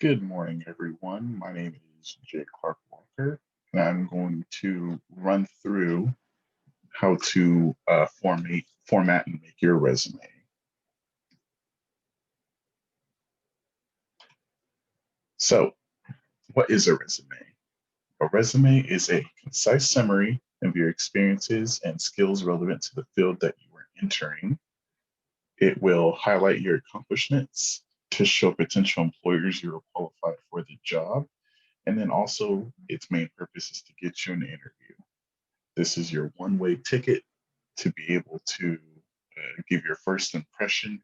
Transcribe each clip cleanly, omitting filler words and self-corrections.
Good morning, everyone. My name is Jay Clark Walker, and I'm going to run through how to format, and make your resume. So, what is a resume? A resume is a concise summary of your experiences and skills relevant to the field that you are entering. It will highlight your accomplishments to show potential employers you are qualified for the job. And then also, its main purpose is to get you an interview. This is your one-way ticket to be able to give your first impression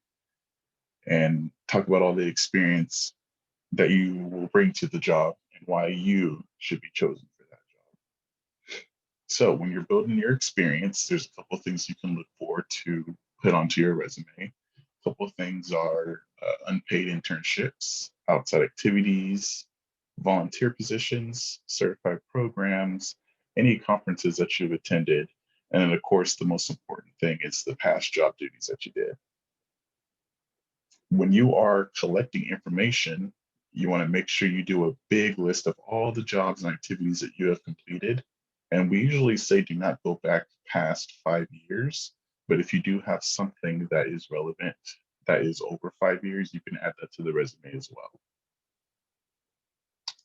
and talk about all the experience that you will bring to the job and why you should be chosen for that job. So, when you're building your experience, there's a couple of things you can look for to put onto your resume. A couple of things are unpaid internships, outside activities, volunteer positions, certified programs, any conferences that you've attended. And then, of course, the most important thing is the past job duties that you did. When you are collecting information, you want to make sure you do a big list of all the jobs and activities that you have completed. And we usually say do not go back past 5 years. But if you do have something that is relevant that is over 5 years, you can add that to the resume as well.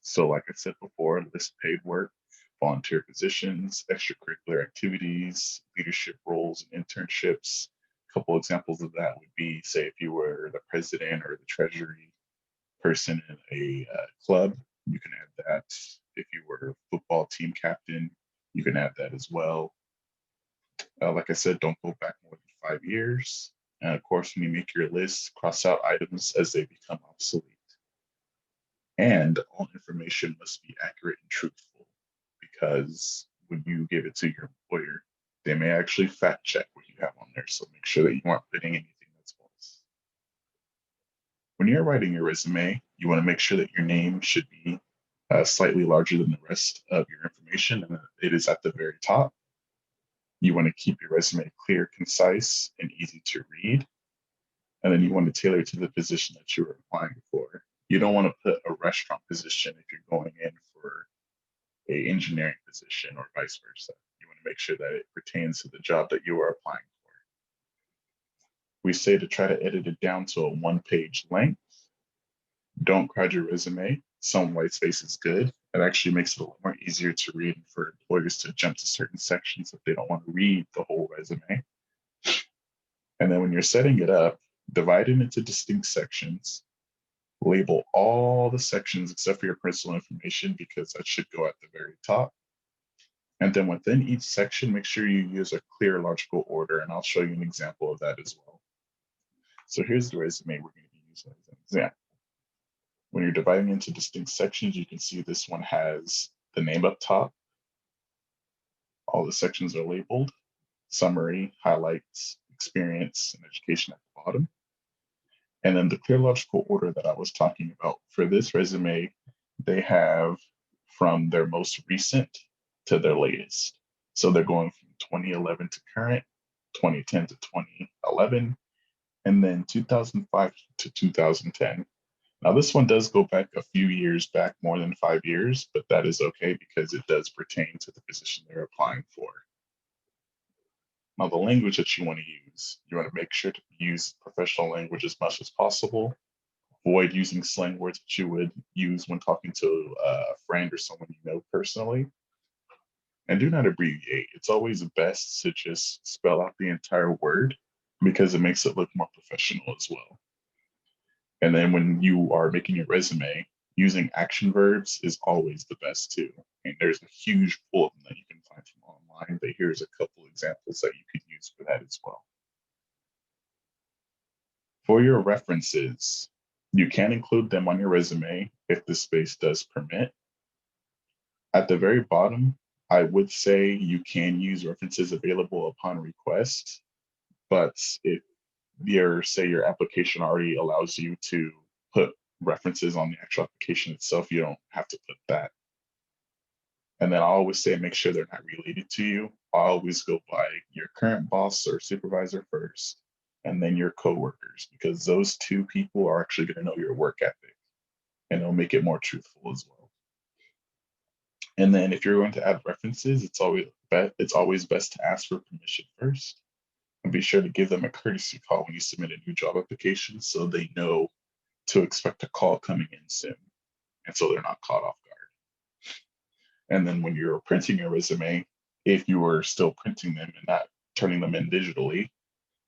So, like I said before, list paid work, volunteer positions, extracurricular activities, leadership roles, and internships. A couple examples of that would be, say, if you were the president or the treasury person in a club, you can add that. If you were a football team captain, you can add that as well. Like I said, don't go back more than 5 years. And of course, when you make your list, cross out items as they become obsolete. And all information must be accurate and truthful because when you give it to your employer, they may actually fact check what you have on there. So make sure that you aren't putting anything that's false. When you're writing your resume, you want to make sure that your name should be slightly larger than the rest of your information and it is at the very top. You want to keep your resume clear, concise, and easy to read. And then you want to tailor to the position that you're applying for. You don't want to put a restaurant position if you're going in for a engineering position or vice versa. You want to make sure that it pertains to the job that you are applying for. We say to try to edit it down to a one-page length. Don't crowd your resume. Some white space is good. It actually makes it a lot more easier to read and for employers to jump to certain sections if they don't want to read the whole resume. And then when you're setting it up, divide it into distinct sections. Label all the sections except for your personal information because that should go at the very top. And then within each section, make sure you use a clear logical order, and I'll show you an example of that as well. So here's the resume we're going to be using as an example. When you're dividing into distinct sections, you can see this one has the name up top. All the sections are labeled, summary, highlights, experience, and education at the bottom. And then the clear logical order that I was talking about for this resume, they have from their most recent to their latest. So they're going from 2011 to current, 2010 to 2011, and then 2005 to 2010. Now, this one does go back a few years back, more than 5 years, but that is okay because it does pertain to the position they're applying for. Now, the language that you want to use, you want to make sure to use professional language as much as possible. Avoid using slang words that you would use when talking to a friend or someone you know personally. And do not abbreviate. It's always best to just spell out the entire word because it makes it look more professional as well. And then when you are making your resume, using action verbs is always the best too. And there's a huge pool of them that you can find from online, but here's a couple examples that you could use for that as well. For your references, you can include them on your resume if the space does permit. At the very bottom, I would say you can use references available upon request, but if your application already allows you to put references on the actual application itself, you don't have to put that. And then I always say make sure they're not related to you. I always go by your current boss or supervisor first, and then your coworkers, because those two people are actually going to know your work ethic. and it'll make it more truthful as well. And then if you're going to add references, it's always best to ask for permission first, and be sure to give them a courtesy call when you submit a new job application so they know to expect a call coming in soon, and so they're not caught off guard. And then when you're printing your resume, if you are still printing them and not turning them in digitally,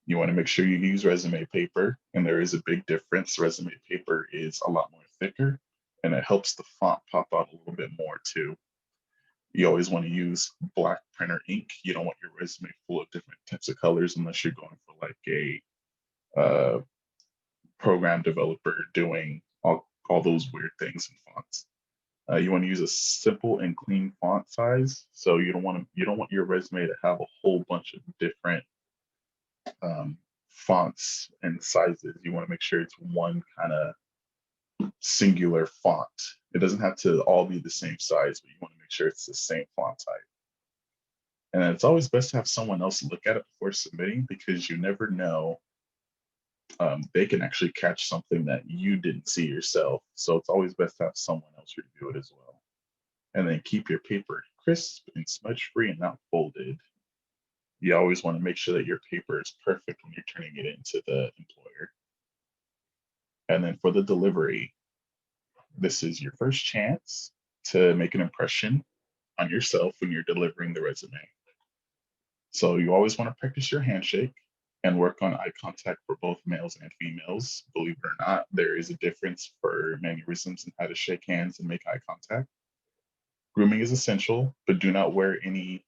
you want to make sure you use resume paper. And there is a big difference. Resume paper is a lot more thicker, and it helps the font pop out a little bit more too. You always want to use black printer ink. You don't want your resume full of different types of colors unless you're going for like a uh, program developer doing all those weird things in fonts. You want to use a simple and clean font size. So you don't want your resume to have a whole bunch of different fonts and sizes. You want to make sure it's one kind of singular font. It doesn't have to all be the same size, but you want to make sure it's the same font type. And it's always best to have someone else look at it before submitting, because you never know. They can actually catch something that you didn't see yourself. So it's always best to have someone else review it as well. And then keep your paper crisp and smudge free and not folded. You always want to make sure that your paper is perfect when you're turning it into the employer. And then for the delivery, this is your first chance to make an impression on yourself when you're delivering the resume. So you always want to practice your handshake and work on eye contact for both males and females. Believe it or not, there is a difference for mannerisms and how to shake hands and make eye contact. Grooming is essential, but do not wear any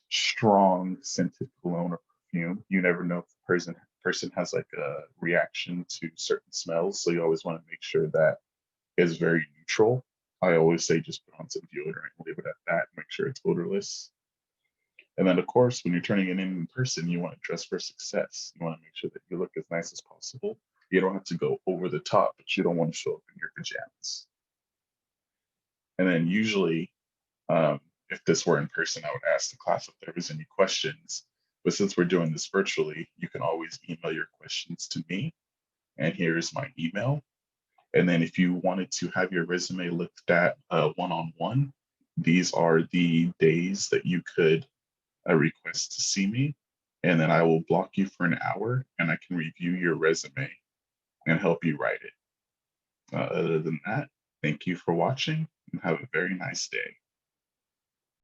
strong scented cologne or perfume. You never know if the person has like a reaction to certain smells. So you always want to make sure that is very neutral. I always say just put on some deodorant and leave it at that. Make sure it's odorless. And then, of course, when you're turning it in person, you want to dress for success. You want to make sure that you look as nice as possible. You don't have to go over the top, but you don't want to show up in your pajamas. And then usually, if this were in person, I would ask the class if there was any questions. But since we're doing this virtually, you can always email your questions to me. And here's my email. And then if you wanted to have your resume looked at one-on-one, these are the days that you could request to see me. And then I will block you for an hour and I can review your resume and help you write it. Other than that, thank you for watching and have a very nice day.